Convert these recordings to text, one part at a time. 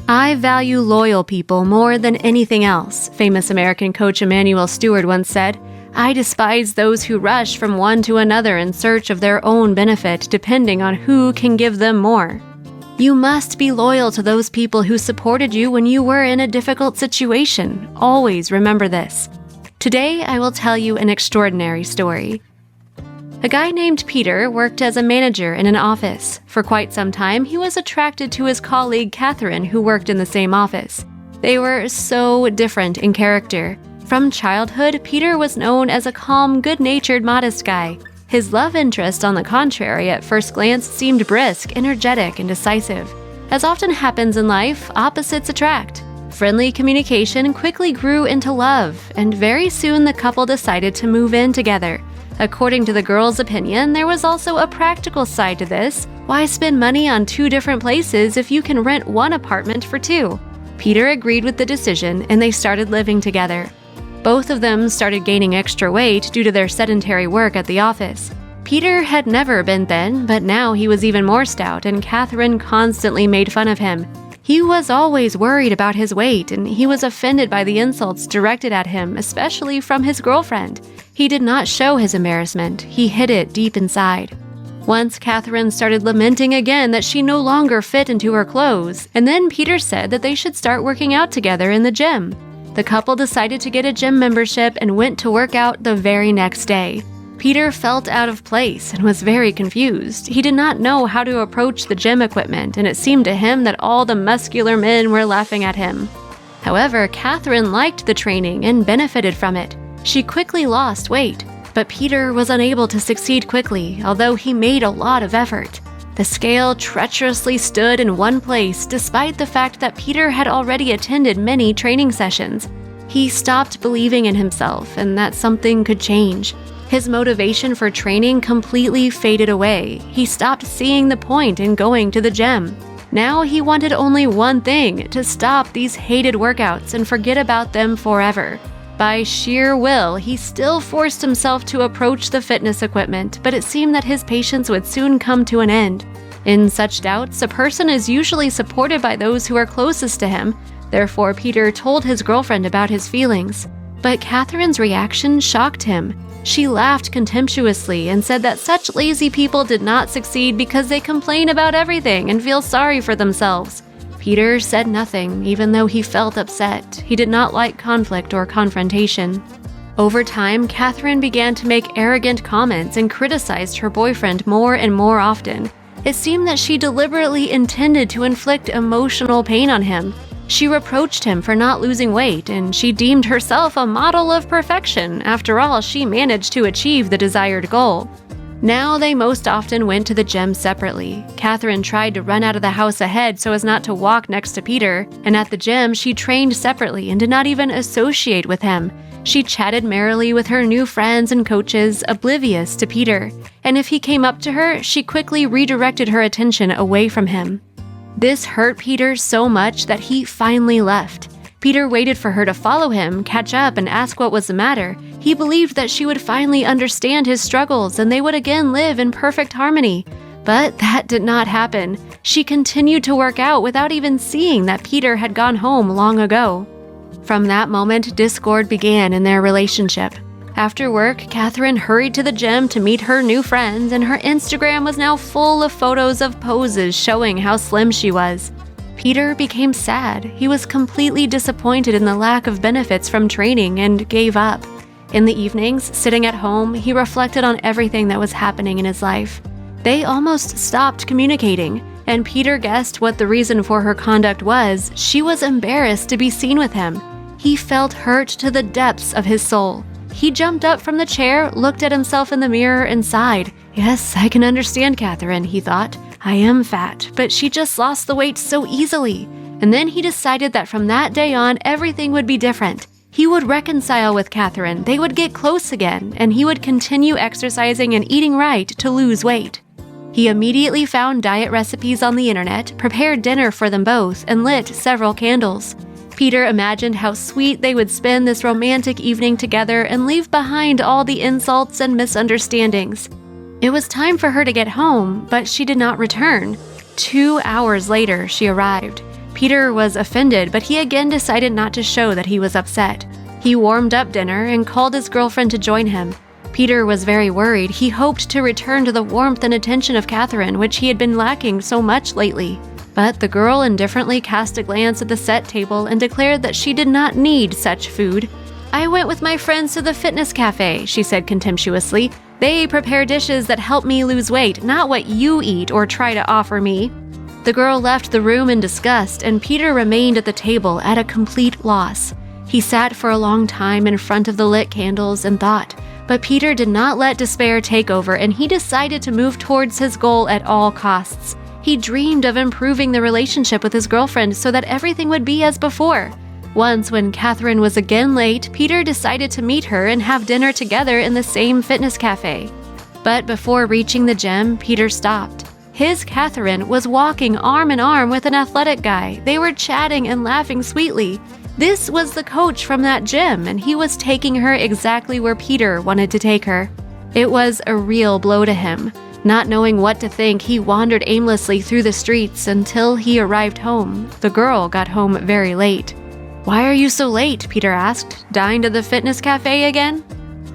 "I value loyal people more than anything else," famous American coach Emanuel Stewart once said. "I despise those who rush from one to another in search of their own benefit, depending on who can give them more." You must be loyal to those people who supported you when you were in a difficult situation. Always remember this. Today, I will tell you an extraordinary story. A guy named Peter worked as a manager in an office. For quite some time, he was attracted to his colleague Catherine, who worked in the same office. They were so different in character. From childhood, Peter was known as a calm, good-natured, modest guy. His love interest, on the contrary, at first glance seemed brisk, energetic, and decisive. As often happens in life, opposites attract. Friendly communication quickly grew into love, and very soon the couple decided to move in together. According to the girl's opinion, there was also a practical side to this. Why spend money on two different places if you can rent one apartment for two? Peter agreed with the decision, and they started living together. Both of them started gaining extra weight due to their sedentary work at the office. Peter had never been thin, but now he was even more stout, and Catherine constantly made fun of him. He was always worried about his weight, and he was offended by the insults directed at him, especially from his girlfriend. He did not show his embarrassment. He hid it deep inside. Once Catherine started lamenting again that she no longer fit into her clothes, and then Peter said that they should start working out together in the gym. The couple decided to get a gym membership and went to work out the very next day. Peter felt out of place and was very confused. He did not know how to approach the gym equipment, and it seemed to him that all the muscular men were laughing at him. However, Catherine liked the training and benefited from it. She quickly lost weight, but Peter was unable to succeed quickly, although he made a lot of effort. The scale treacherously stood in one place despite the fact that Peter had already attended many training sessions. He stopped believing in himself and that something could change. His motivation for training completely faded away. He stopped seeing the point in going to the gym. Now he wanted only one thing: to stop these hated workouts and forget about them forever. By sheer will, he still forced himself to approach the fitness equipment, but it seemed that his patience would soon come to an end. In such doubts, a person is usually supported by those who are closest to him. Therefore, Peter told his girlfriend about his feelings. But Catherine's reaction shocked him. She laughed contemptuously and said that such lazy people did not succeed because they complain about everything and feel sorry for themselves. Peter said nothing, even though he felt upset. He did not like conflict or confrontation. Over time, Catherine began to make arrogant comments and criticized her boyfriend more and more often. It seemed that she deliberately intended to inflict emotional pain on him. She reproached him for not losing weight, and she deemed herself a model of perfection. After all, she managed to achieve the desired goal. Now they most often went to the gym separately. Catherine tried to run out of the house ahead so as not to walk next to Peter, and at the gym she trained separately and did not even associate with him. She chatted merrily with her new friends and coaches, oblivious to Peter, and if he came up to her, she quickly redirected her attention away from him. This hurt Peter so much that he finally left. Peter waited for her to follow him, catch up, and ask what was the matter. He believed that she would finally understand his struggles and they would again live in perfect harmony. But that did not happen. She continued to work out without even seeing that Peter had gone home long ago. From that moment, discord began in their relationship. After work, Catherine hurried to the gym to meet her new friends, and her Instagram was now full of photos of poses showing how slim she was. Peter became sad. He was completely disappointed in the lack of benefits from training and gave up. In the evenings, sitting at home, he reflected on everything that was happening in his life. They almost stopped communicating, and Peter guessed what the reason for her conduct was. She was embarrassed to be seen with him. He felt hurt to the depths of his soul. He jumped up from the chair, looked at himself in the mirror, and sighed. "Yes, I can understand Catherine," he thought. "I am fat, but she just lost the weight so easily." And then he decided that from that day on, everything would be different. He would reconcile with Catherine, they would get close again, and he would continue exercising and eating right to lose weight. He immediately found diet recipes on the internet, prepared dinner for them both, and lit several candles. Peter imagined how sweet they would spend this romantic evening together and leave behind all the insults and misunderstandings. It was time for her to get home, but she did not return. 2 hours later, she arrived. Peter was offended, but he again decided not to show that he was upset. He warmed up dinner and called his girlfriend to join him. Peter was very worried. He hoped to return to the warmth and attention of Catherine, which he had been lacking so much lately. But the girl indifferently cast a glance at the set table and declared that she did not need such food. "I went with my friends to the fitness cafe," she said contemptuously. "They prepare dishes that help me lose weight, not what you eat or try to offer me." The girl left the room in disgust, and Peter remained at the table at a complete loss. He sat for a long time in front of the lit candles and thought. But Peter did not let despair take over, and he decided to move towards his goal at all costs. He dreamed of improving the relationship with his girlfriend so that everything would be as before. Once, when Catherine was again late, Peter decided to meet her and have dinner together in the same fitness cafe. But before reaching the gym, Peter stopped. His Catherine was walking arm in arm with an athletic guy. They were chatting and laughing sweetly. This was the coach from that gym, and he was taking her exactly where Peter wanted to take her. It was a real blow to him. Not knowing what to think, he wandered aimlessly through the streets until he arrived home. The girl got home very late. "Why are you so late?" Peter asked. "Dined at the fitness cafe again?"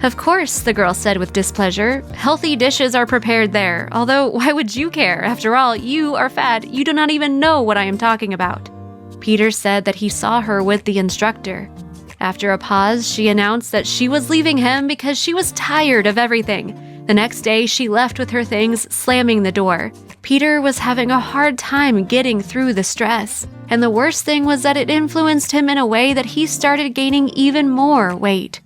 "Of course," the girl said with displeasure. "Healthy dishes are prepared there, although why would you care? After all, you are fat. You do not even know what I am talking about." Peter said that he saw her with the instructor. After a pause, she announced that she was leaving him because she was tired of everything. The next day, she left with her things, slamming the door. Peter was having a hard time getting through the stress, and the worst thing was that it influenced him in a way that he started gaining even more weight.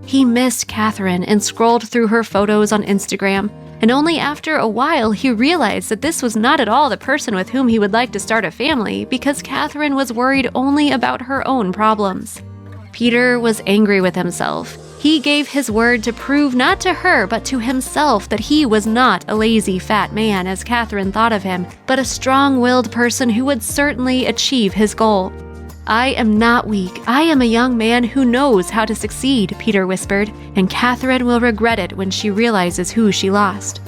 He missed Catherine and scrolled through her photos on Instagram, and only after a while he realized that this was not at all the person with whom he would like to start a family, because Catherine was worried only about her own problems. Peter was angry with himself. He gave his word to prove not to her but to himself that he was not a lazy fat man as Catherine thought of him, but a strong-willed person who would certainly achieve his goal. "I am not weak. I am a young man who knows how to succeed," Peter whispered, "and Catherine will regret it when she realizes who she lost."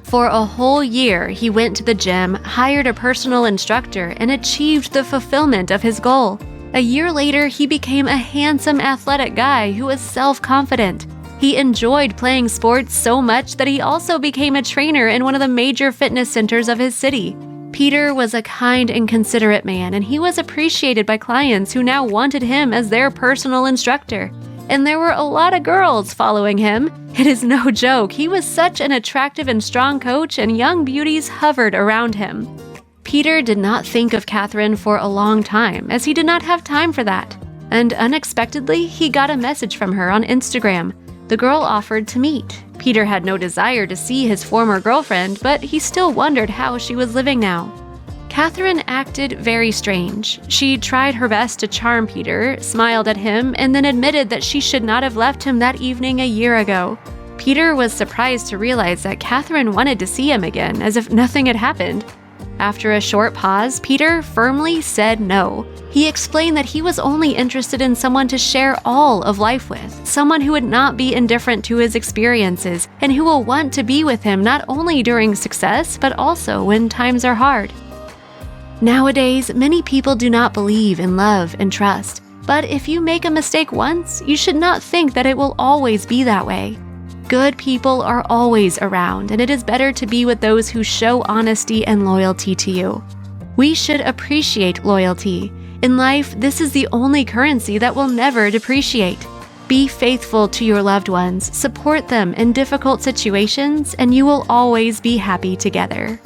For a whole year, he went to the gym, hired a personal instructor, and achieved the fulfillment of his goal. A year later, he became a handsome, athletic guy who was self-confident. He enjoyed playing sports so much that he also became a trainer in one of the major fitness centers of his city. Peter was a kind and considerate man, and he was appreciated by clients who now wanted him as their personal instructor. And there were a lot of girls following him. It is no joke, he was such an attractive and strong coach, and young beauties hovered around him. Peter did not think of Catherine for a long time, as he did not have time for that. And unexpectedly, he got a message from her on Instagram. The girl offered to meet. Peter had no desire to see his former girlfriend, but he still wondered how she was living now. Catherine acted very strange. She tried her best to charm Peter, smiled at him, and then admitted that she should not have left him that evening a year ago. Peter was surprised to realize that Catherine wanted to see him again, as if nothing had happened. After a short pause, Peter firmly said no. He explained that he was only interested in someone to share all of life with, someone who would not be indifferent to his experiences, and who will want to be with him not only during success, but also when times are hard. Nowadays, many people do not believe in love and trust, but if you make a mistake once, you should not think that it will always be that way. Good people are always around, and it is better to be with those who show honesty and loyalty to you. We should appreciate loyalty. In life, this is the only currency that will never depreciate. Be faithful to your loved ones, support them in difficult situations, and you will always be happy together.